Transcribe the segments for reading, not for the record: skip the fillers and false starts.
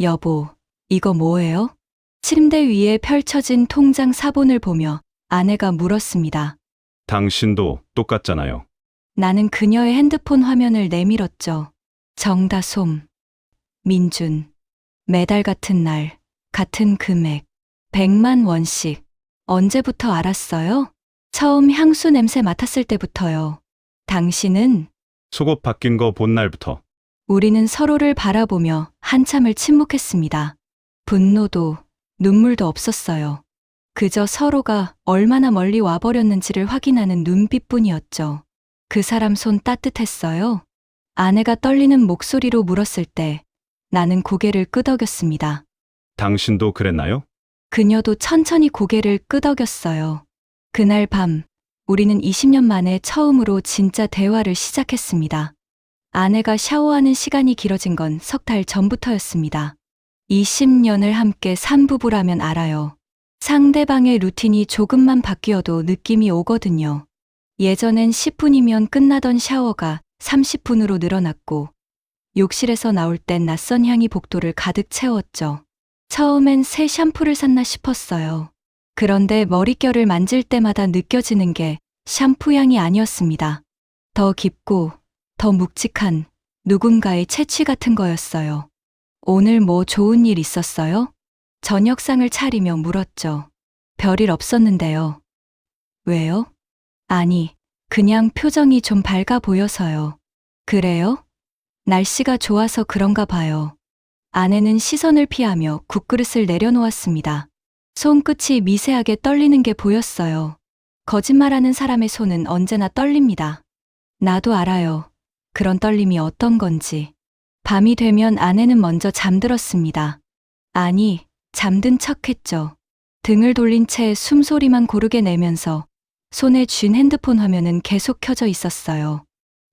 여보, 이거 뭐예요? 침대 위에 펼쳐진 통장 사본을 보며 아내가 물었습니다. 당신도 똑같잖아요. 나는 그녀의 핸드폰 화면을 내밀었죠. 정다솜, 민준, 매달 같은 날, 같은 금액, 100만 원씩. 언제부터 알았어요? 처음 향수 냄새 맡았을 때부터요. 당신은? 속옷 바뀐 거 본 날부터. 우리는 서로를 바라보며 한참을 침묵했습니다. 분노도 눈물도 없었어요. 그저 서로가 얼마나 멀리 와버렸는지를 확인하는 눈빛뿐이었죠. 그 사람 손 따뜻했어요? 아내가 떨리는 목소리로 물었을 때 나는 고개를 끄덕였습니다. 당신도 그랬나요? 그녀도 천천히 고개를 끄덕였어요. 그날 밤 우리는 20년 만에 처음으로 진짜 대화를 시작했습니다. 아내가 샤워하는 시간이 길어진 건 석 달 전부터였습니다. 20년을 함께 산 부부라면 알아요. 상대방의 루틴이 조금만 바뀌어도 느낌이 오거든요. 예전엔 10분이면 끝나던 샤워가 30분으로 늘어났고 욕실에서 나올 땐 낯선 향이 복도를 가득 채웠죠. 처음엔 새 샴푸를 샀나 싶었어요. 그런데 머릿결을 만질 때마다 느껴지는 게 샴푸 향이 아니었습니다. 더 깊고 더 묵직한 누군가의 채취 같은 거였어요. 오늘 뭐 좋은 일 있었어요? 저녁상을 차리며 물었죠. 별일 없었는데요. 왜요? 아니, 그냥 표정이 좀 밝아 보여서요. 그래요? 날씨가 좋아서 그런가 봐요. 아내는 시선을 피하며 국그릇을 내려놓았습니다. 손끝이 미세하게 떨리는 게 보였어요. 거짓말하는 사람의 손은 언제나 떨립니다. 나도 알아요. 그런 떨림이 어떤 건지. 밤이 되면 아내는 먼저 잠들었습니다. 아니, 잠든 척했죠. 등을 돌린 채 숨소리만 고르게 내면서 손에 쥔 핸드폰 화면은 계속 켜져 있었어요.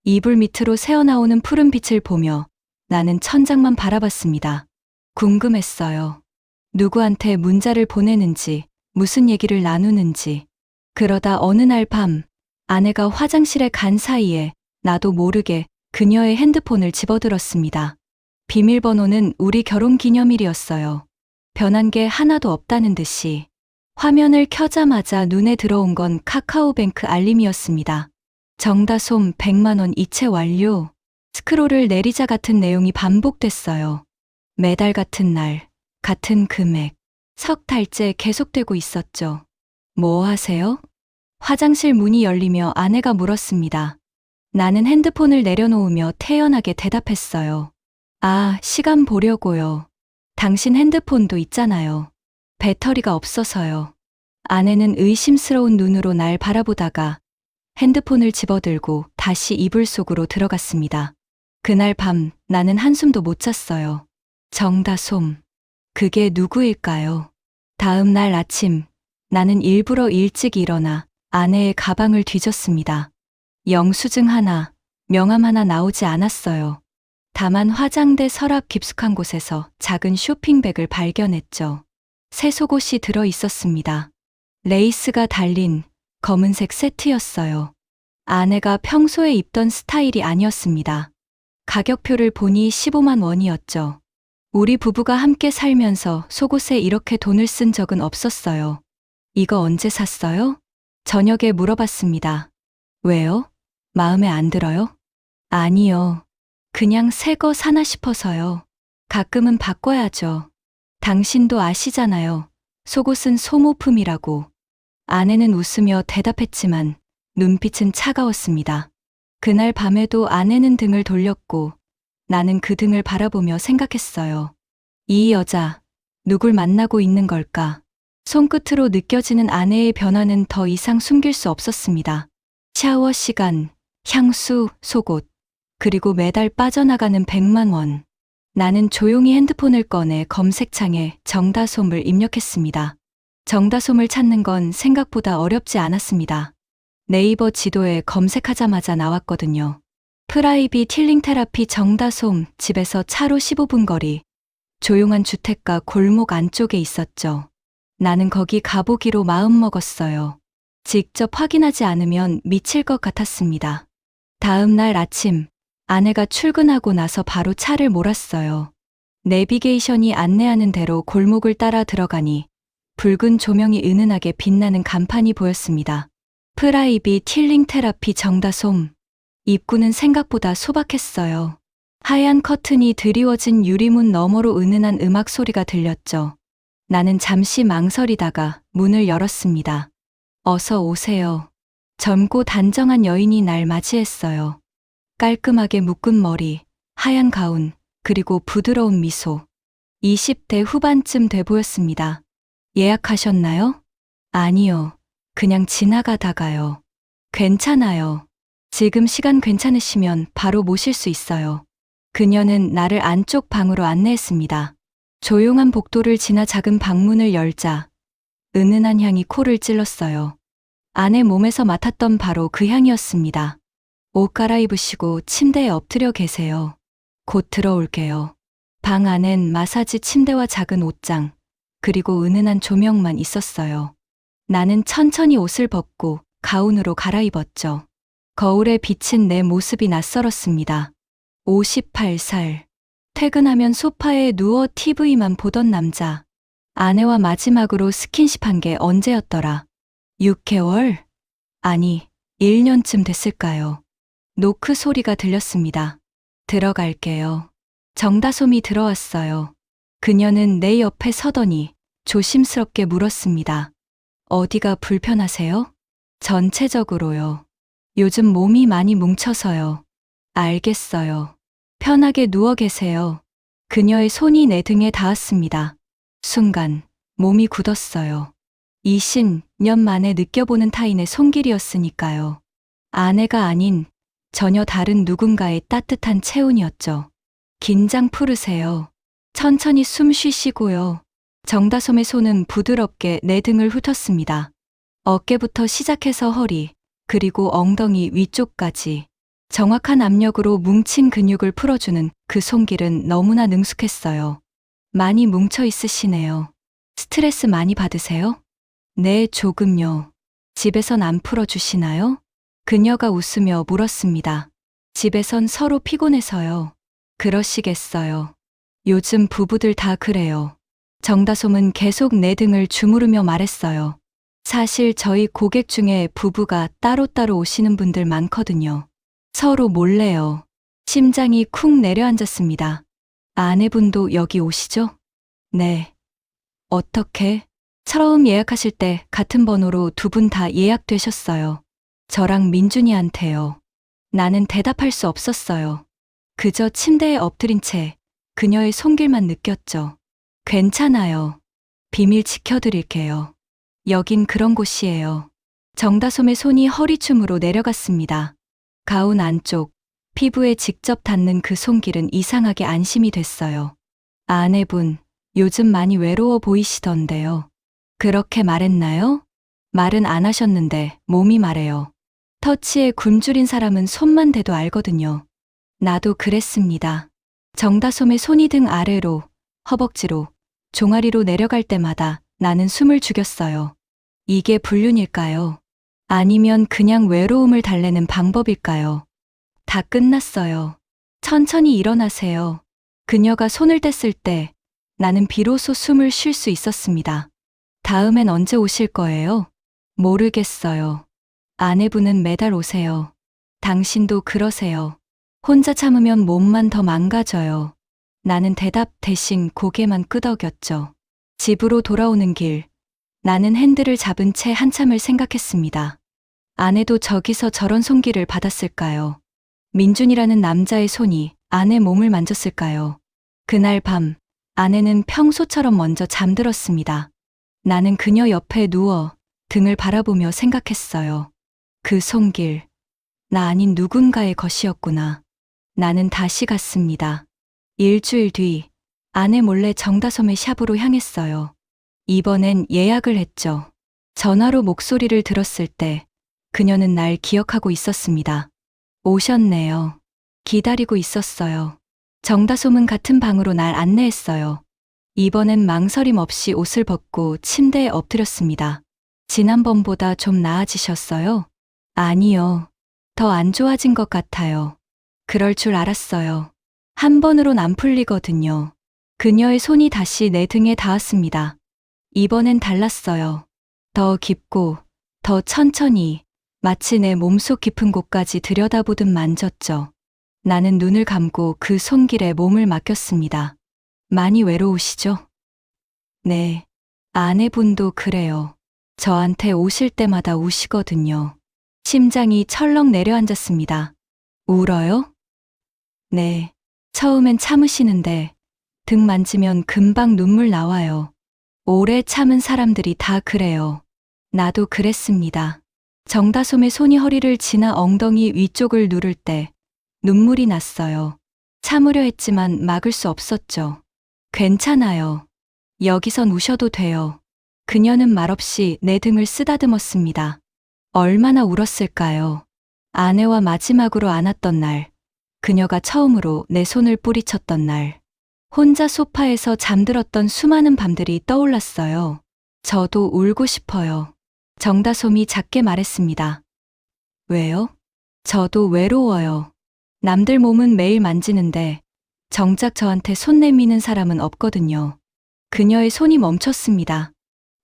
이불 밑으로 새어나오는 푸른 빛을 보며 나는 천장만 바라봤습니다. 궁금했어요. 누구한테 문자를 보내는지, 무슨 얘기를 나누는지. 그러다 어느 날 밤, 아내가 화장실에 간 사이에 나도 모르게 그녀의 핸드폰을 집어들었습니다. 비밀번호는 우리 결혼 기념일이었어요. 변한 게 하나도 없다는 듯이. 화면을 켜자마자 눈에 들어온 건 카카오뱅크 알림이었습니다. 정다솜 100만 원 이체 완료. 스크롤을 내리자 같은 내용이 반복됐어요. 매달 같은 날, 같은 금액. 석 달째 계속되고 있었죠. 뭐 하세요? 화장실 문이 열리며 아내가 물었습니다. 나는 핸드폰을 내려놓으며 태연하게 대답했어요. 아, 시간 보려고요. 당신 핸드폰도 있잖아요. 배터리가 없어서요. 아내는 의심스러운 눈으로 날 바라보다가 핸드폰을 집어들고 다시 이불 속으로 들어갔습니다. 그날 밤 나는 한숨도 못 잤어요. 정다솜. 그게 누구일까요? 다음 날 아침 나는 일부러 일찍 일어나 아내의 가방을 뒤졌습니다. 영수증 하나, 명함 하나 나오지 않았어요. 다만 화장대 서랍 깊숙한 곳에서 작은 쇼핑백을 발견했죠. 새 속옷이 들어 있었습니다. 레이스가 달린 검은색 세트였어요. 아내가 평소에 입던 스타일이 아니었습니다. 가격표를 보니 15만 원이었죠. 우리 부부가 함께 살면서 속옷에 이렇게 돈을 쓴 적은 없었어요. 이거 언제 샀어요? 저녁에 물어봤습니다. 왜요? 마음에 안 들어요? 아니요. 그냥 새 거 사나 싶어서요. 가끔은 바꿔야죠. 당신도 아시잖아요. 속옷은 소모품이라고. 아내는 웃으며 대답했지만 눈빛은 차가웠습니다. 그날 밤에도 아내는 등을 돌렸고 나는 그 등을 바라보며 생각했어요. 이 여자, 누굴 만나고 있는 걸까? 손끝으로 느껴지는 아내의 변화는 더 이상 숨길 수 없었습니다. 샤워 시간, 향수, 속옷, 그리고 매달 빠져나가는 100만 원. 나는 조용히 핸드폰을 꺼내 검색창에 정다솜을 입력했습니다. 정다솜을 찾는 건 생각보다 어렵지 않았습니다. 네이버 지도에 검색하자마자 나왔거든요. 프라이빗 힐링 테라피 정다솜, 집에서 차로 15분 거리. 조용한 주택가 골목 안쪽에 있었죠. 나는 거기 가보기로 마음먹었어요. 직접 확인하지 않으면 미칠 것 같았습니다. 다음 날 아침, 아내가 출근하고 나서 바로 차를 몰았어요. 내비게이션이 안내하는 대로 골목을 따라 들어가니 붉은 조명이 은은하게 빛나는 간판이 보였습니다. 프라이빗 힐링 테라피 정다솜. 입구는 생각보다 소박했어요. 하얀 커튼이 드리워진 유리문 너머로 은은한 음악 소리가 들렸죠. 나는 잠시 망설이다가 문을 열었습니다. 어서 오세요. 젊고 단정한 여인이 날 맞이했어요. 깔끔하게 묶은 머리, 하얀 가운, 그리고 부드러운 미소. 20대 후반쯤 돼 보였습니다. 예약하셨나요? 아니요. 그냥 지나가다가요. 괜찮아요. 지금 시간 괜찮으시면 바로 모실 수 있어요. 그녀는 나를 안쪽 방으로 안내했습니다. 조용한 복도를 지나 작은 방문을 열자 은은한 향이 코를 찔렀어요. 아내 몸에서 맡았던 바로 그 향이었습니다. 옷 갈아입으시고 침대에 엎드려 계세요. 곧 들어올게요. 방 안엔 마사지 침대와 작은 옷장, 그리고 은은한 조명만 있었어요. 나는 천천히 옷을 벗고 가운으로 갈아입었죠. 거울에 비친 내 모습이 낯설었습니다. 58살. 퇴근하면 소파에 누워 TV만 보던 남자. 아내와 마지막으로 스킨십한 게 언제였더라? 6개월? 아니, 1년쯤 됐을까요? 노크 소리가 들렸습니다. 들어갈게요. 정다솜이 들어왔어요. 그녀는 내 옆에 서더니 조심스럽게 물었습니다. 어디가 불편하세요? 전체적으로요. 요즘 몸이 많이 뭉쳐서요. 알겠어요. 편하게 누워 계세요. 그녀의 손이 내 등에 닿았습니다. 순간 몸이 굳었어요. 20년 만에 느껴보는 타인의 손길이었으니까요. 아내가 아닌 전혀 다른 누군가의 따뜻한 체온이었죠. 긴장 풀으세요. 천천히 숨 쉬시고요. 정다솜의 손은 부드럽게 내 등을 훑었습니다. 어깨부터 시작해서 허리, 그리고 엉덩이 위쪽까지 정확한 압력으로 뭉친 근육을 풀어주는 그 손길은 너무나 능숙했어요. 많이 뭉쳐 있으시네요. 스트레스 많이 받으세요? 네, 조금요. 집에선 안 풀어주시나요? 그녀가 웃으며 물었습니다. 집에선 서로 피곤해서요. 그러시겠어요. 요즘 부부들 다 그래요. 정다솜은 계속 내 등을 주무르며 말했어요. 사실 저희 고객 중에 부부가 따로따로 오시는 분들 많거든요. 서로 몰래요. 심장이 쿵 내려앉았습니다. 아내분도 여기 오시죠? 네. 어떻게? 처음 예약하실 때 같은 번호로 두 분 다 예약되셨어요. 저랑 민준이한테요. 나는 대답할 수 없었어요. 그저 침대에 엎드린 채 그녀의 손길만 느꼈죠. 괜찮아요. 비밀 지켜드릴게요. 여긴 그런 곳이에요. 정다솜의 손이 허리춤으로 내려갔습니다. 가운 안쪽, 피부에 직접 닿는 그 손길은 이상하게 안심이 됐어요. 아내분, 요즘 많이 외로워 보이시던데요. 그렇게 말했나요? 말은 안 하셨는데 몸이 말해요. 터치에 굶주린 사람은 손만 대도 알거든요. 나도 그랬습니다. 정다솜의 손이 등 아래로, 허벅지로, 종아리로 내려갈 때마다 나는 숨을 죽였어요. 이게 불륜일까요? 아니면 그냥 외로움을 달래는 방법일까요? 다 끝났어요. 천천히 일어나세요. 그녀가 손을 댔을 때 나는 비로소 숨을 쉴 수 있었습니다. 다음엔 언제 오실 거예요? 모르겠어요. 아내분은 매달 오세요. 당신도 그러세요. 혼자 참으면 몸만 더 망가져요. 나는 대답 대신 고개만 끄덕였죠. 집으로 돌아오는 길, 나는 핸들을 잡은 채 한참을 생각했습니다. 아내도 저기서 저런 손길을 받았을까요? 민준이라는 남자의 손이 아내 몸을 만졌을까요? 그날 밤, 아내는 평소처럼 먼저 잠들었습니다. 나는 그녀 옆에 누워 등을 바라보며 생각했어요. 그 손길, 나 아닌 누군가의 것이었구나. 나는 다시 갔습니다. 일주일 뒤, 아내 몰래 정다솜의 샵으로 향했어요. 이번엔 예약을 했죠. 전화로 목소리를 들었을 때 그녀는 날 기억하고 있었습니다. 오셨네요. 기다리고 있었어요. 정다솜은 같은 방으로 날 안내했어요. 이번엔 망설임 없이 옷을 벗고 침대에 엎드렸습니다. 지난번보다 좀 나아지셨어요? 아니요. 더 안 좋아진 것 같아요. 그럴 줄 알았어요. 한 번으론 안 풀리거든요. 그녀의 손이 다시 내 등에 닿았습니다. 이번엔 달랐어요. 더 깊고, 더 천천히, 마치 내 몸속 깊은 곳까지 들여다보듯 만졌죠. 나는 눈을 감고 그 손길에 몸을 맡겼습니다. 많이 외로우시죠? 네. 아내분도 그래요. 저한테 오실 때마다 우시거든요. 심장이 철렁 내려앉았습니다. 울어요? 네. 처음엔 참으시는데 등 만지면 금방 눈물 나와요. 오래 참은 사람들이 다 그래요. 나도 그랬습니다. 정다솜의 손이 허리를 지나 엉덩이 위쪽을 누를 때 눈물이 났어요. 참으려 했지만 막을 수 없었죠. 괜찮아요. 여기선 우셔도 돼요. 그녀는 말없이 내 등을 쓰다듬었습니다. 얼마나 울었을까요? 아내와 마지막으로 안았던 날, 그녀가 처음으로 내 손을 뿌리쳤던 날, 혼자 소파에서 잠들었던 수많은 밤들이 떠올랐어요. 저도 울고 싶어요. 정다솜이 작게 말했습니다. 왜요? 저도 외로워요. 남들 몸은 매일 만지는데 정작 저한테 손 내미는 사람은 없거든요. 그녀의 손이 멈췄습니다.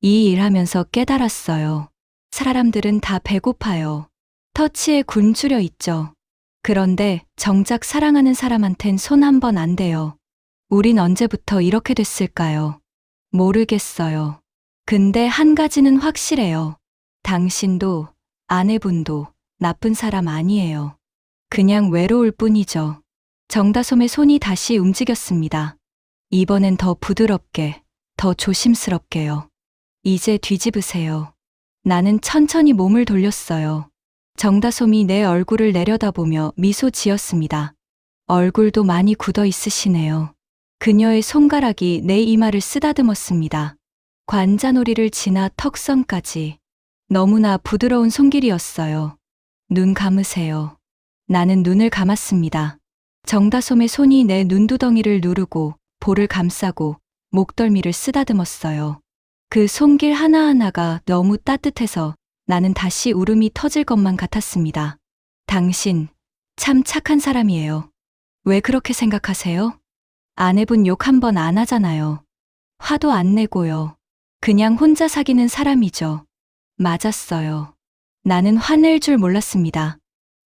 이 일하면서 깨달았어요. 사람들은 다 배고파요. 터치에 굶주려 있죠. 그런데 정작 사랑하는 사람한텐 손 한 번 안 대요. 우린 언제부터 이렇게 됐을까요? 모르겠어요. 근데 한 가지는 확실해요. 당신도 아내분도 나쁜 사람 아니에요. 그냥 외로울 뿐이죠. 정다솜의 손이 다시 움직였습니다. 이번엔 더 부드럽게, 더 조심스럽게요. 이제 뒤집으세요. 나는 천천히 몸을 돌렸어요. 정다솜이 내 얼굴을 내려다보며 미소 지었습니다. 얼굴도 많이 굳어 있으시네요. 그녀의 손가락이 내 이마를 쓰다듬었습니다. 관자놀이를 지나 턱선까지. 너무나 부드러운 손길이었어요. 눈 감으세요. 나는 눈을 감았습니다. 정다솜의 손이 내 눈두덩이를 누르고 볼을 감싸고 목덜미를 쓰다듬었어요. 그 손길 하나하나가 너무 따뜻해서 나는 다시 울음이 터질 것만 같았습니다. 당신, 참 착한 사람이에요. 왜 그렇게 생각하세요? 아내분 욕 한 번 안 하잖아요. 화도 안 내고요. 그냥 혼자 사귀는 사람이죠. 맞았어요. 나는 화낼 줄 몰랐습니다.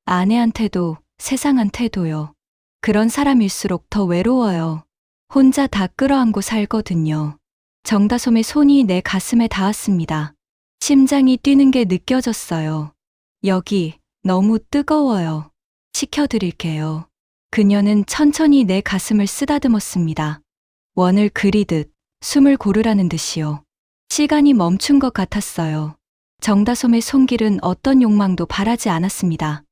아내한테도 세상한테도요. 그런 사람일수록 더 외로워요. 혼자 다 끌어안고 살거든요. 정다솜의 손이 내 가슴에 닿았습니다. 심장이 뛰는 게 느껴졌어요. 여기 너무 뜨거워요. 식혀드릴게요. 그녀는 천천히 내 가슴을 쓰다듬었습니다. 원을 그리듯 숨을 고르라는 듯이요. 시간이 멈춘 것 같았어요. 정다솜의 손길은 어떤 욕망도 바라지 않았습니다.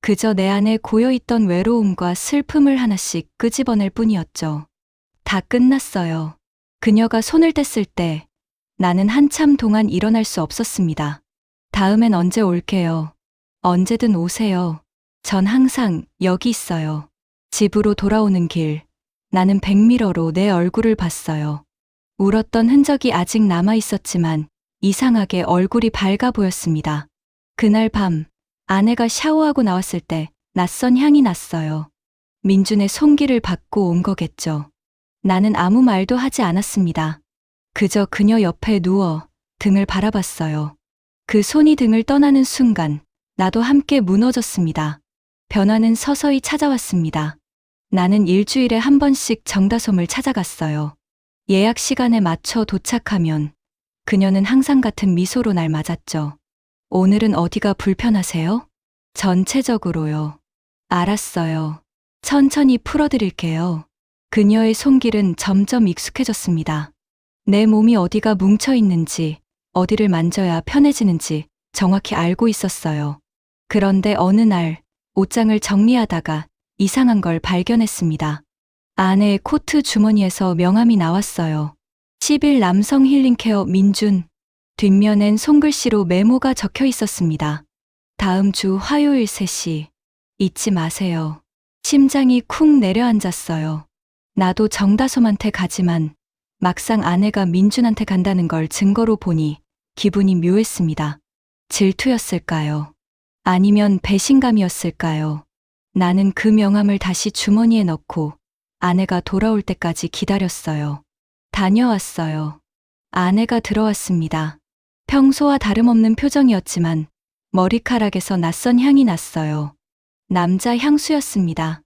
그저 내 안에 고여있던 외로움과 슬픔을 하나씩 끄집어낼 뿐이었죠. 다 끝났어요. 그녀가 손을 뗐을 때 나는 한참 동안 일어날 수 없었습니다. 다음엔 언제 올게요. 언제든 오세요. 전 항상 여기 있어요. 집으로 돌아오는 길, 나는 백미러로 내 얼굴을 봤어요. 울었던 흔적이 아직 남아 있었지만 이상하게 얼굴이 밝아 보였습니다. 그날 밤, 아내가 샤워하고 나왔을 때 낯선 향이 났어요. 민준의 손길을 받고 온 거겠죠. 나는 아무 말도 하지 않았습니다. 그저 그녀 옆에 누워 등을 바라봤어요. 그 손이 등을 떠나는 순간 나도 함께 무너졌습니다. 변화는 서서히 찾아왔습니다. 나는 일주일에 한 번씩 정다솜을 찾아갔어요. 예약 시간에 맞춰 도착하면 그녀는 항상 같은 미소로 날 맞았죠. 오늘은 어디가 불편하세요? 전체적으로요. 알았어요. 천천히 풀어드릴게요. 그녀의 손길은 점점 익숙해졌습니다. 내 몸이 어디가 뭉쳐 있는지, 어디를 만져야 편해지는지 정확히 알고 있었어요. 그런데 어느 날 옷장을 정리하다가 이상한 걸 발견했습니다. 아내의 코트 주머니에서 명함이 나왔어요. 10일 남성 힐링케어 민준. 뒷면엔 손글씨로 메모가 적혀 있었습니다. 다음 주 화요일 3시. 잊지 마세요. 심장이 쿵 내려앉았어요. 나도 정다솜한테 가지만 막상 아내가 민준한테 간다는 걸 증거로 보니 기분이 묘했습니다. 질투였을까요? 아니면 배신감이었을까요? 나는 그 명함을 다시 주머니에 넣고 아내가 돌아올 때까지 기다렸어요. 다녀왔어요. 아내가 들어왔습니다. 평소와 다름없는 표정이었지만 머리카락에서 낯선 향이 났어요. 남자 향수였습니다.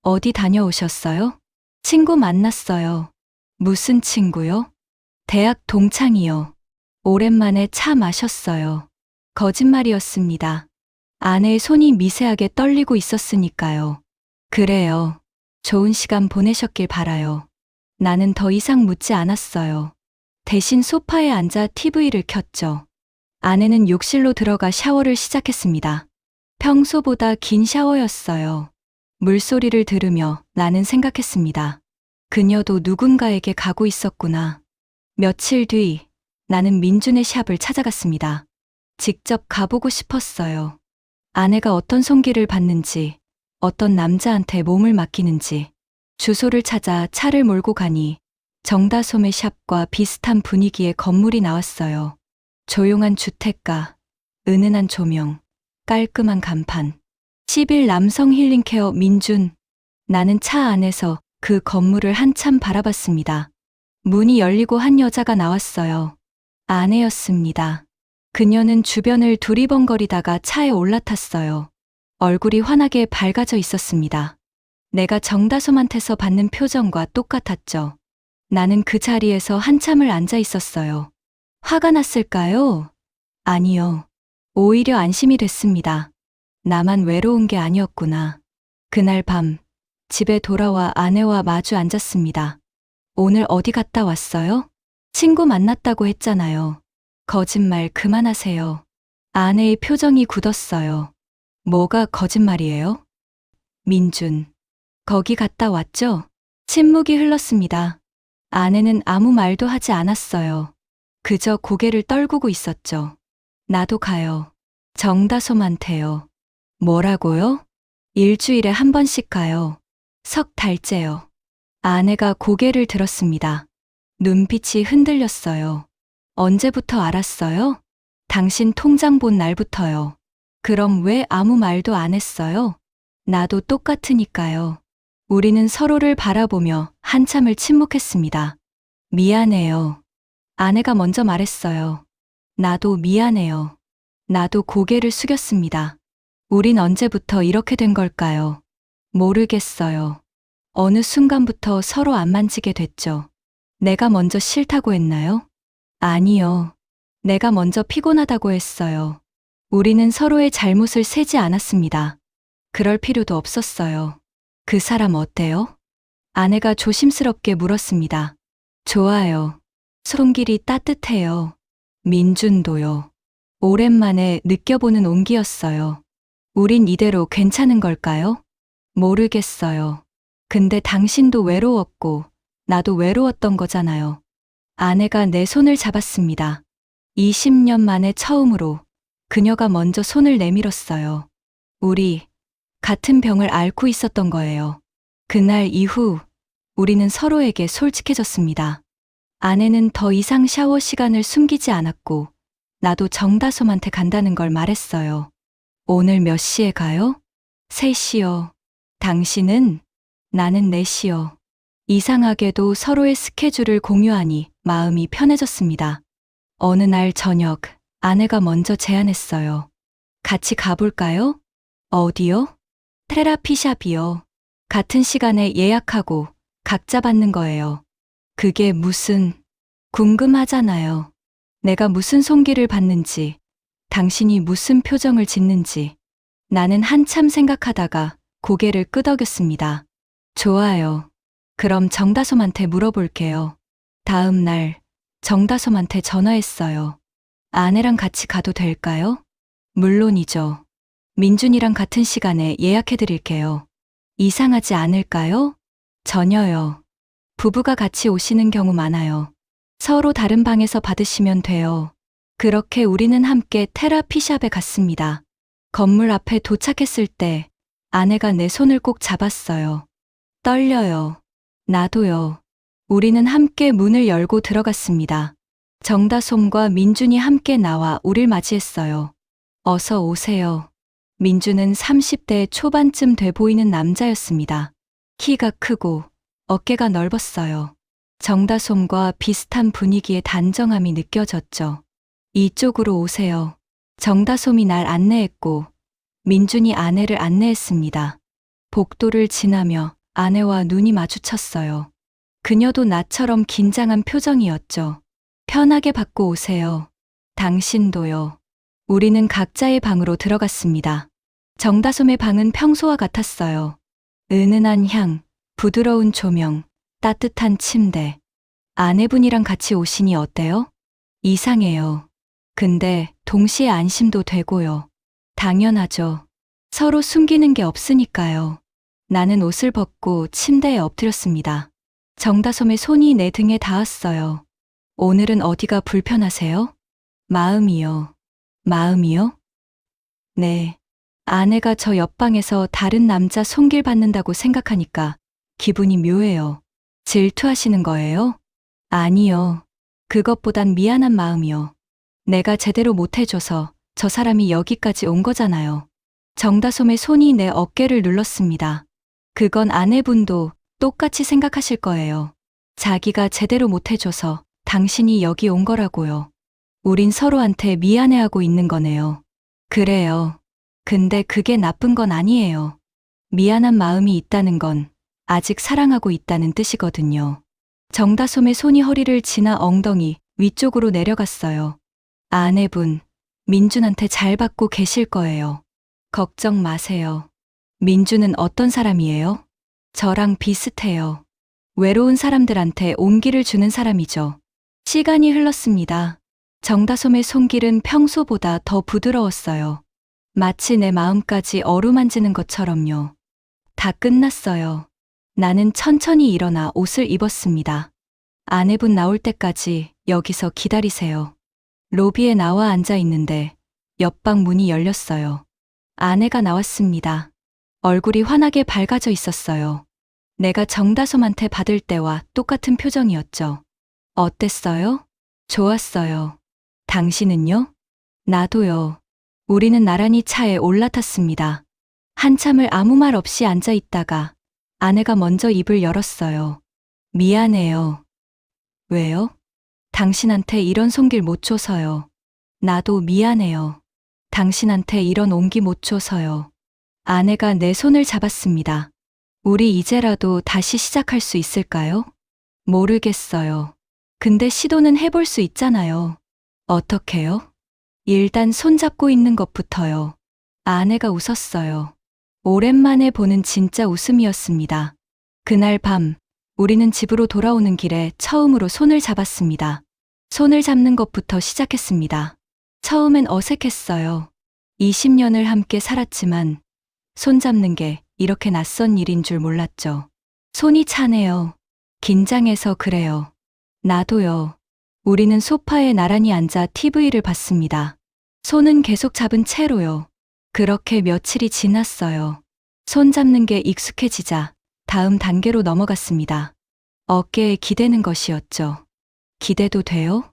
어디 다녀오셨어요? 친구 만났어요. 무슨 친구요? 대학 동창이요. 오랜만에 차 마셨어요. 거짓말이었습니다. 아내의 손이 미세하게 떨리고 있었으니까요. 그래요. 좋은 시간 보내셨길 바라요. 나는 더 이상 묻지 않았어요. 대신 소파에 앉아 TV를 켰죠. 아내는 욕실로 들어가 샤워를 시작했습니다. 평소보다 긴 샤워였어요. 물소리를 들으며 나는 생각했습니다. 그녀도 누군가에게 가고 있었구나. 며칠 뒤 나는 민준의 샵을 찾아갔습니다. 직접 가보고 싶었어요. 아내가 어떤 손길을 받는지, 어떤 남자한테 몸을 맡기는지, 주소를 찾아 차를 몰고 가니 정다솜의 샵과 비슷한 분위기의 건물이 나왔어요. 조용한 주택가, 은은한 조명, 깔끔한 간판. 10일 남성 힐링케어 민준. 나는 차 안에서 그 건물을 한참 바라봤습니다. 문이 열리고 한 여자가 나왔어요. 아내였습니다. 그녀는 주변을 두리번거리다가 차에 올라탔어요. 얼굴이 환하게 밝아져 있었습니다. 내가 정다솜한테서 받는 표정과 똑같았죠. 나는 그 자리에서 한참을 앉아 있었어요. 화가 났을까요? 아니요. 오히려 안심이 됐습니다. 나만 외로운 게 아니었구나. 그날 밤, 집에 돌아와 아내와 마주 앉았습니다. 오늘 어디 갔다 왔어요? 친구 만났다고 했잖아요. 거짓말 그만하세요. 아내의 표정이 굳었어요. 뭐가 거짓말이에요? 민준. 거기 갔다 왔죠? 침묵이 흘렀습니다. 아내는 아무 말도 하지 않았어요. 그저 고개를 떨구고 있었죠. 나도 가요. 정다솜한테요. 뭐라고요? 일주일에 한 번씩 가요. 석 달째요. 아내가 고개를 들었습니다. 눈빛이 흔들렸어요. 언제부터 알았어요? 당신 통장 본 날부터요. 그럼 왜 아무 말도 안 했어요? 나도 똑같으니까요. 우리는 서로를 바라보며 한참을 침묵했습니다. 미안해요. 아내가 먼저 말했어요. 나도 미안해요. 나도 고개를 숙였습니다. 우린 언제부터 이렇게 된 걸까요? 모르겠어요. 어느 순간부터 서로 안 만지게 됐죠. 내가 먼저 싫다고 했나요? 아니요. 내가 먼저 피곤하다고 했어요. 우리는 서로의 잘못을 세지 않았습니다. 그럴 필요도 없었어요. 그 사람 어때요? 아내가 조심스럽게 물었습니다. 좋아요. 손길이 따뜻해요. 민준도요. 오랜만에 느껴보는 온기였어요. 우린 이대로 괜찮은 걸까요? 모르겠어요. 근데 당신도 외로웠고 나도 외로웠던 거잖아요. 아내가 내 손을 잡았습니다. 20년 만에 처음으로 그녀가 먼저 손을 내밀었어요. 우리 같은 병을 앓고 있었던 거예요. 그날 이후 우리는 서로에게 솔직해졌습니다. 아내는 더 이상 샤워 시간을 숨기지 않았고 나도 정다솜한테 간다는 걸 말했어요. 오늘 몇 시에 가요? 3시요. 당신은? 나는 4시요. 이상하게도 서로의 스케줄을 공유하니 마음이 편해졌습니다. 어느 날 저녁, 아내가 먼저 제안했어요. 같이 가볼까요? 어디요? 테라피샵이요. 같은 시간에 예약하고 각자 받는 거예요. 그게 무슨, 궁금하잖아요. 내가 무슨 손길을 받는지, 당신이 무슨 표정을 짓는지. 나는 한참 생각하다가 고개를 끄덕였습니다. 좋아요. 그럼 정다솜한테 물어볼게요. 다음 날 정다솜한테 전화했어요. 아내랑 같이 가도 될까요? 물론이죠. 민준이랑 같은 시간에 예약해드릴게요. 이상하지 않을까요? 전혀요. 부부가 같이 오시는 경우 많아요. 서로 다른 방에서 받으시면 돼요. 그렇게 우리는 함께 테라피샵에 갔습니다. 건물 앞에 도착했을 때 아내가 내 손을 꼭 잡았어요. 떨려요. 나도요. 우리는 함께 문을 열고 들어갔습니다. 정다솜과 민준이 함께 나와 우릴 맞이했어요. 어서 오세요. 민준은 30대 초반쯤 돼 보이는 남자였습니다. 키가 크고 어깨가 넓었어요. 정다솜과 비슷한 분위기의 단정함이 느껴졌죠. 이쪽으로 오세요. 정다솜이 날 안내했고 민준이 아내를 안내했습니다. 복도를 지나며 아내와 눈이 마주쳤어요. 그녀도 나처럼 긴장한 표정이었죠. 편하게 받고 오세요. 당신도요. 우리는 각자의 방으로 들어갔습니다. 정다솜의 방은 평소와 같았어요. 은은한 향, 부드러운 조명, 따뜻한 침대. 아내분이랑 같이 오시니 어때요? 이상해요. 근데 동시에 안심도 되고요. 당연하죠. 서로 숨기는 게 없으니까요. 나는 옷을 벗고 침대에 엎드렸습니다. 정다솜의 손이 내 등에 닿았어요. 오늘은 어디가 불편하세요? 마음이요. 마음이요? 네. 아내가 저 옆방에서 다른 남자 손길 받는다고 생각하니까 기분이 묘해요. 질투하시는 거예요? 아니요. 그것보단 미안한 마음이요. 내가 제대로 못해줘서 저 사람이 여기까지 온 거잖아요. 정다솜의 손이 내 어깨를 눌렀습니다. 그건 아내분도 똑같이 생각하실 거예요. 자기가 제대로 못해줘서 당신이 여기 온 거라고요. 우린 서로한테 미안해하고 있는 거네요. 그래요. 근데 그게 나쁜 건 아니에요. 미안한 마음이 있다는 건 아직 사랑하고 있다는 뜻이거든요. 정다솜의 손이 허리를 지나 엉덩이 위쪽으로 내려갔어요. 아내분, 민준한테 잘 받고 계실 거예요. 걱정 마세요. 민준은 어떤 사람이에요? 저랑 비슷해요. 외로운 사람들한테 온기를 주는 사람이죠. 시간이 흘렀습니다. 정다솜의 손길은 평소보다 더 부드러웠어요. 마치 내 마음까지 어루만지는 것처럼요. 다 끝났어요. 나는 천천히 일어나 옷을 입었습니다. 아내분 나올 때까지 여기서 기다리세요. 로비에 나와 앉아 있는데 옆방 문이 열렸어요. 아내가 나왔습니다. 얼굴이 환하게 밝아져 있었어요. 내가 정다솜한테 받을 때와 똑같은 표정이었죠. 어땠어요? 좋았어요. 당신은요? 나도요. 우리는 나란히 차에 올라탔습니다. 한참을 아무 말 없이 앉아 있다가 아내가 먼저 입을 열었어요. 미안해요. 왜요? 당신한테 이런 손길 못 줘서요. 나도 미안해요. 당신한테 이런 온기 못 줘서요. 아내가 내 손을 잡았습니다. 우리 이제라도 다시 시작할 수 있을까요? 모르겠어요. 근데 시도는 해볼 수 있잖아요. 어떻게요? 일단 손잡고 있는 것부터요. 아내가 웃었어요. 오랜만에 보는 진짜 웃음이었습니다. 그날 밤, 우리는 집으로 돌아오는 길에 처음으로 손을 잡았습니다. 손을 잡는 것부터 시작했습니다. 처음엔 어색했어요. 20년을 함께 살았지만 손 잡는 게 이렇게 낯선 일인 줄 몰랐죠. 손이 차네요. 긴장해서 그래요. 나도요. 우리는 소파에 나란히 앉아 TV를 봤습니다. 손은 계속 잡은 채로요. 그렇게 며칠이 지났어요. 손 잡는 게 익숙해지자 다음 단계로 넘어갔습니다. 어깨에 기대는 것이었죠. 기대도 돼요?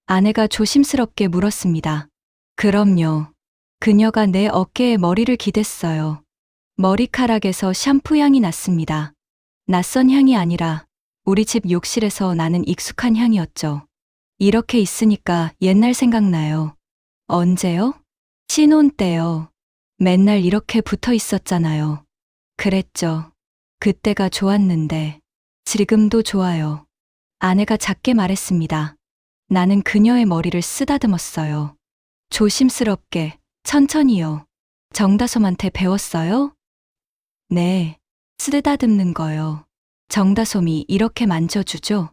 아내가 조심스럽게 물었습니다. 그럼요. 그녀가 내 어깨에 머리를 기댔어요. 머리카락에서 샴푸 향이 났습니다. 낯선 향이 아니라 우리 집 욕실에서 나는 익숙한 향이었죠. 이렇게 있으니까 옛날 생각나요. 언제요? 신혼 때요. 맨날 이렇게 붙어 있었잖아요. 그랬죠. 그때가 좋았는데 지금도 좋아요. 아내가 작게 말했습니다. 나는 그녀의 머리를 쓰다듬었어요. 조심스럽게, 천천히요. 정다솜한테 배웠어요? 네, 쓰다듬는 거요. 정다솜이 이렇게 만져주죠?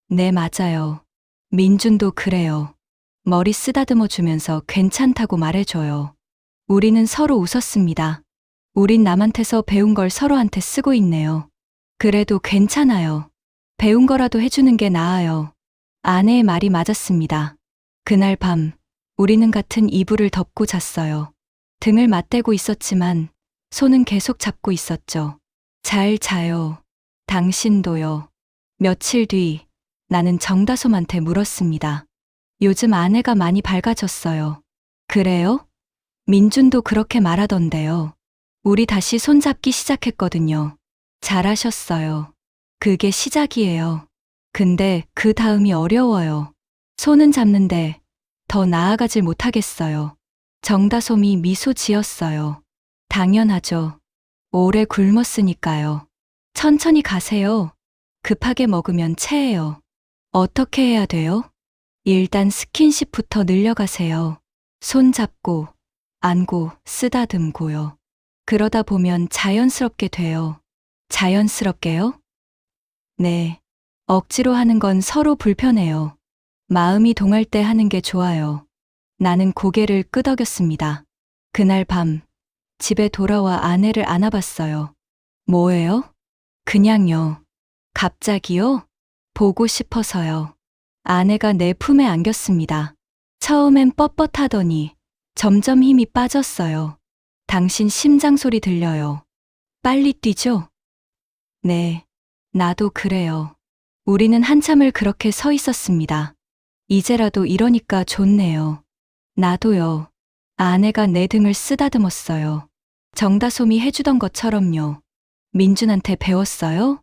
네, 맞아요. 민준도 그래요. 머리 쓰다듬어 주면서 괜찮다고 말해줘요. 우리는 서로 웃었습니다. 우린 남한테서 배운 걸 서로한테 쓰고 있네요. 그래도 괜찮아요. 배운 거라도 해주는 게 나아요. 아내의 말이 맞았습니다. 그날 밤, 우리는 같은 이불을 덮고 잤어요. 등을 맞대고 있었지만 손은 계속 잡고 있었죠. 잘 자요. 당신도요. 며칠 뒤 나는 정다솜한테 물었습니다. 요즘 아내가 많이 밝아졌어요. 그래요? 민준도 그렇게 말하던데요. 우리 다시 손잡기 시작했거든요. 잘하셨어요. 그게 시작이에요. 근데 그 다음이 어려워요. 손은 잡는데 더 나아가질 못하겠어요. 정다솜이 미소 지었어요. 당연하죠. 오래 굶었으니까요. 천천히 가세요. 급하게 먹으면 체해요. 어떻게 해야 돼요? 일단 스킨십부터 늘려가세요. 손 잡고, 안고, 쓰다듬고요. 그러다 보면 자연스럽게 돼요. 자연스럽게요? 네. 억지로 하는 건 서로 불편해요. 마음이 동할 때 하는 게 좋아요. 나는 고개를 끄덕였습니다. 그날 밤, 집에 돌아와 아내를 안아봤어요. 뭐예요? 그냥요. 갑자기요? 보고 싶어서요. 아내가 내 품에 안겼습니다. 처음엔 뻣뻣하더니 점점 힘이 빠졌어요. 당신 심장 소리 들려요. 빨리 뛰죠? 네, 나도 그래요. 우리는 한참을 그렇게 서 있었습니다. 이제라도 이러니까 좋네요. 나도요. 아내가 내 등을 쓰다듬었어요. 정다솜이 해주던 것처럼요. 민준한테 배웠어요?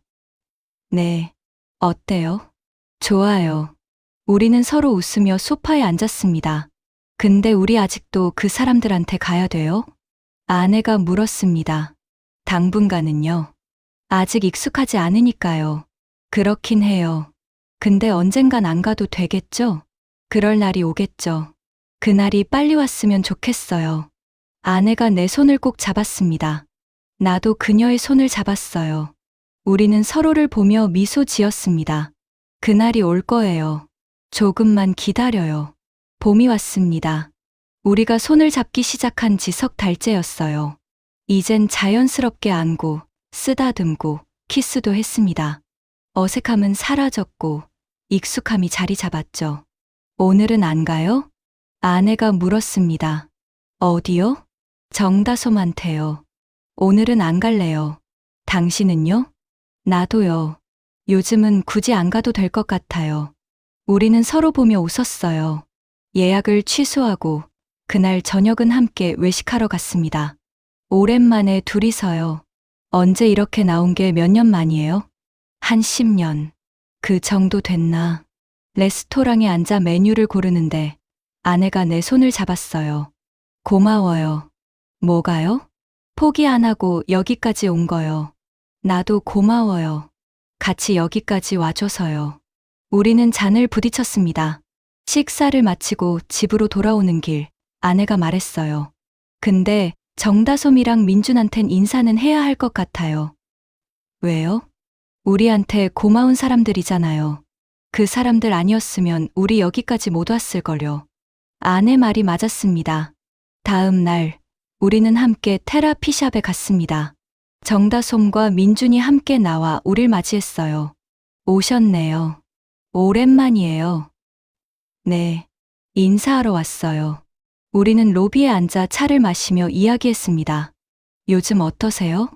네. 어때요? 좋아요. 우리는 서로 웃으며 소파에 앉았습니다. 근데 우리 아직도 그 사람들한테 가야 돼요? 아내가 물었습니다. 당분간은요. 아직 익숙하지 않으니까요. 그렇긴 해요. 근데 언젠간 안 가도 되겠죠? 그럴 날이 오겠죠. 그날이 빨리 왔으면 좋겠어요. 아내가 내 손을 꼭 잡았습니다. 나도 그녀의 손을 잡았어요. 우리는 서로를 보며 미소 지었습니다. 그날이 올 거예요. 조금만 기다려요. 봄이 왔습니다. 우리가 손을 잡기 시작한 지 석 달째였어요. 이젠 자연스럽게 안고, 쓰다듬고, 키스도 했습니다. 어색함은 사라졌고, 익숙함이 자리 잡았죠. 오늘은 안 가요? 아내가 물었습니다. 어디요? 정다솜한테요. 오늘은 안 갈래요. 당신은요? 나도요. 요즘은 굳이 안 가도 될 것 같아요. 우리는 서로 보며 웃었어요. 예약을 취소하고 그날 저녁은 함께 외식하러 갔습니다. 오랜만에 둘이서요. 언제 이렇게 나온 게 몇 년 만이에요? 한 10년. 그 정도 됐나? 레스토랑에 앉아 메뉴를 고르는데 아내가 내 손을 잡았어요. 고마워요. 뭐가요? 포기 안 하고 여기까지 온 거요. 나도 고마워요. 같이 여기까지 와줘서요. 우리는 잔을 부딪혔습니다. 식사를 마치고 집으로 돌아오는 길, 아내가 말했어요. 근데 정다솜이랑 민준한텐 인사는 해야 할 것 같아요. 왜요? 우리한테 고마운 사람들이잖아요. 그 사람들 아니었으면 우리 여기까지 못 왔을걸요. 아내 말이 맞았습니다. 다음 날, 우리는 함께 테라피샵에 갔습니다. 정다솜과 민준이 함께 나와 우릴 맞이했어요. 오셨네요. 오랜만이에요. 네, 인사하러 왔어요. 우리는 로비에 앉아 차를 마시며 이야기했습니다. 요즘 어떠세요?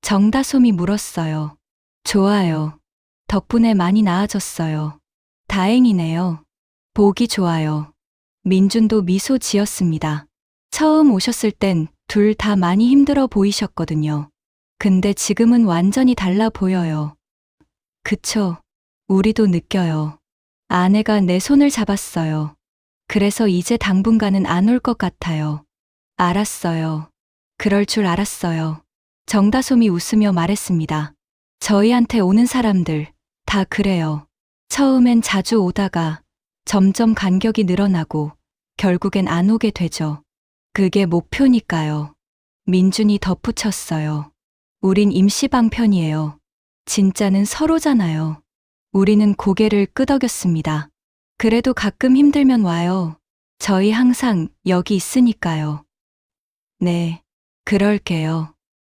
정다솜이 물었어요. 좋아요. 덕분에 많이 나아졌어요. 다행이네요. 보기 좋아요. 민준도 미소 지었습니다. 처음 오셨을 땐 둘 다 많이 힘들어 보이셨거든요. 근데 지금은 완전히 달라 보여요. 그쵸? 우리도 느껴요. 아내가 내 손을 잡았어요. 그래서 이제 당분간은 안 올 것 같아요. 알았어요. 그럴 줄 알았어요. 정다솜이 웃으며 말했습니다. 저희한테 오는 사람들 다 그래요. 처음엔 자주 오다가 점점 간격이 늘어나고 결국엔 안 오게 되죠. 그게 목표니까요. 민준이 덧붙였어요. 우린 임시방편이에요. 진짜는 서로잖아요. 우리는 고개를 끄덕였습니다. 그래도 가끔 힘들면 와요. 저희 항상 여기 있으니까요. 네, 그럴게요.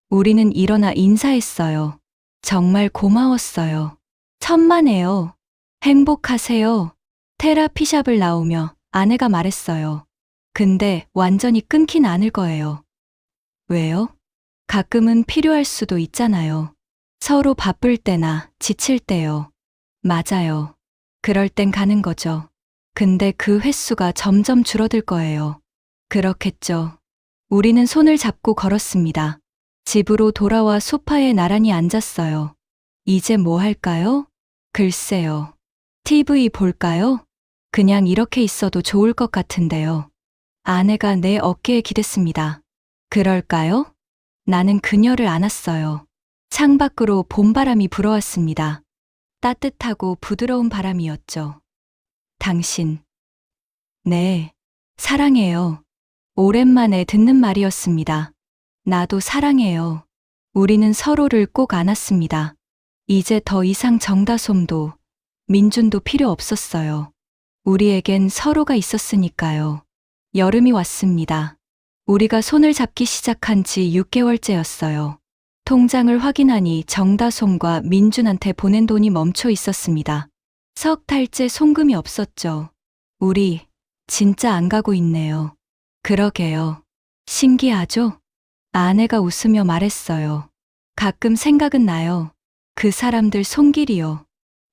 우리는 일어나 인사했어요. 정말 고마웠어요. 천만에요. 행복하세요. 테라피샵을 나오며 아내가 말했어요. 근데 완전히 끊긴 않을 거예요. 왜요? 가끔은 필요할 수도 있잖아요. 서로 바쁠 때나 지칠 때요. 맞아요. 그럴 땐 가는 거죠. 근데 그 횟수가 점점 줄어들 거예요. 그렇겠죠. 우리는 손을 잡고 걸었습니다. 집으로 돌아와 소파에 나란히 앉았어요. 이제 뭐 할까요? 글쎄요. TV 볼까요? 그냥 이렇게 있어도 좋을 것 같은데요. 아내가 내 어깨에 기댔습니다. 그럴까요? 나는 그녀를 안았어요. 창밖으로 봄바람이 불어왔습니다. 따뜻하고 부드러운 바람이었죠. 당신. 네, 사랑해요. 오랜만에 듣는 말이었습니다. 나도 사랑해요. 우리는 서로를 꼭 안았습니다. 이제 더 이상 정다솜도 민준도 필요 없었어요. 우리에겐 서로가 있었으니까요. 여름이 왔습니다. 우리가 손을 잡기 시작한 지 6개월째였어요. 통장을 확인하니 정다솜과 민준한테 보낸 돈이 멈춰 있었습니다. 석 달째 송금이 없었죠. 우리 진짜 안 가고 있네요. 그러게요. 신기하죠? 아내가 웃으며 말했어요. 가끔 생각은 나요. 그 사람들 손길이요.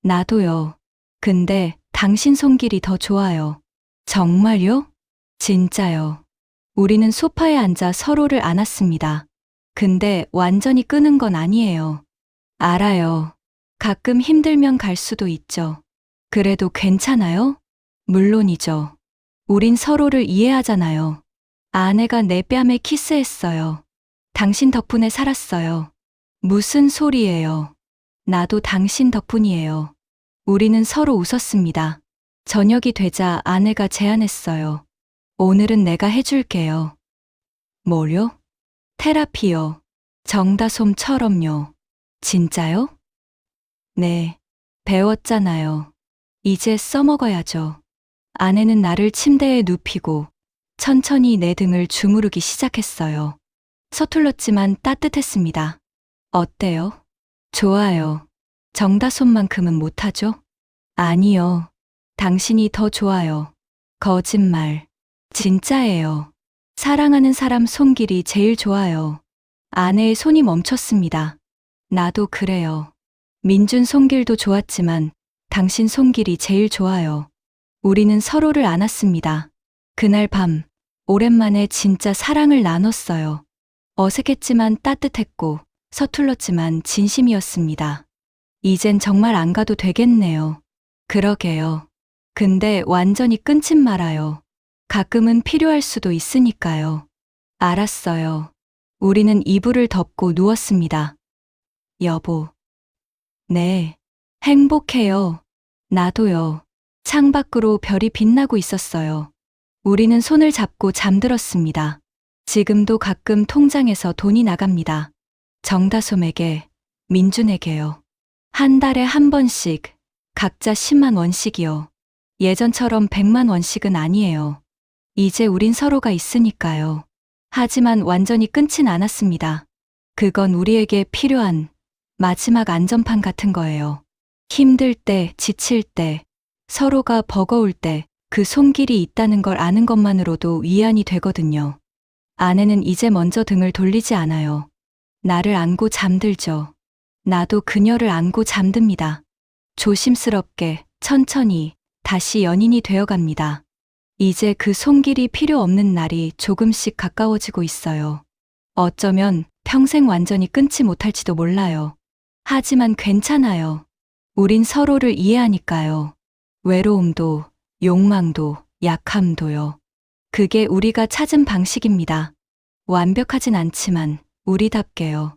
나도요. 근데 당신 손길이 더 좋아요. 정말요? 진짜요. 우리는 소파에 앉아 서로를 안았습니다. 근데 완전히 끄는 건 아니에요. 알아요. 가끔 힘들면 갈 수도 있죠. 그래도 괜찮아요? 물론이죠. 우린 서로를 이해하잖아요. 아내가 내 뺨에 키스했어요. 당신 덕분에 살았어요. 무슨 소리예요. 나도 당신 덕분이에요. 우리는 서로 웃었습니다. 저녁이 되자 아내가 제안했어요. 오늘은 내가 해줄게요. 뭐요? 테라피요. 정다솜처럼요. 진짜요? 네, 배웠잖아요. 이제 써먹어야죠. 아내는 나를 침대에 눕히고 천천히 내 등을 주무르기 시작했어요. 서툴렀지만 따뜻했습니다. 어때요? 좋아요. 정다솜만큼은 못하죠? 아니요. 당신이 더 좋아요. 거짓말. 진짜예요. 사랑하는 사람 손길이 제일 좋아요. 아내의 손이 멈췄습니다. 나도 그래요. 민준 손길도 좋았지만 당신 손길이 제일 좋아요. 우리는 서로를 안았습니다. 그날 밤, 오랜만에 진짜 사랑을 나눴어요. 어색했지만 따뜻했고 서툴렀지만 진심이었습니다. 이젠 정말 안 가도 되겠네요. 그러게요. 근데 완전히 끊진 말아요. 가끔은 필요할 수도 있으니까요. 알았어요. 우리는 이불을 덮고 누웠습니다. 여보. 네. 행복해요. 나도요. 창밖으로 별이 빛나고 있었어요. 우리는 손을 잡고 잠들었습니다. 지금도 가끔 통장에서 돈이 나갑니다. 정다솜에게, 민준에게요. 한 달에 한 번씩, 각자 10만 원씩이요. 예전처럼 100만 원씩은 아니에요. 이제 우린 서로가 있으니까요. 하지만 완전히 끊진 않았습니다. 그건 우리에게 필요한 마지막 안전판 같은 거예요. 힘들 때, 지칠 때, 서로가 버거울 때 그 손길이 있다는 걸 아는 것만으로도 위안이 되거든요. 아내는 이제 먼저 등을 돌리지 않아요. 나를 안고 잠들죠. 나도 그녀를 안고 잠듭니다. 조심스럽게, 천천히 다시 연인이 되어갑니다. 이제 그 손길이 필요 없는 날이 조금씩 가까워지고 있어요. 어쩌면 평생 완전히 끊지 못할지도 몰라요. 하지만 괜찮아요. 우린 서로를 이해하니까요. 외로움도, 욕망도, 약함도요. 그게 우리가 찾은 방식입니다. 완벽하진 않지만 우리답게요.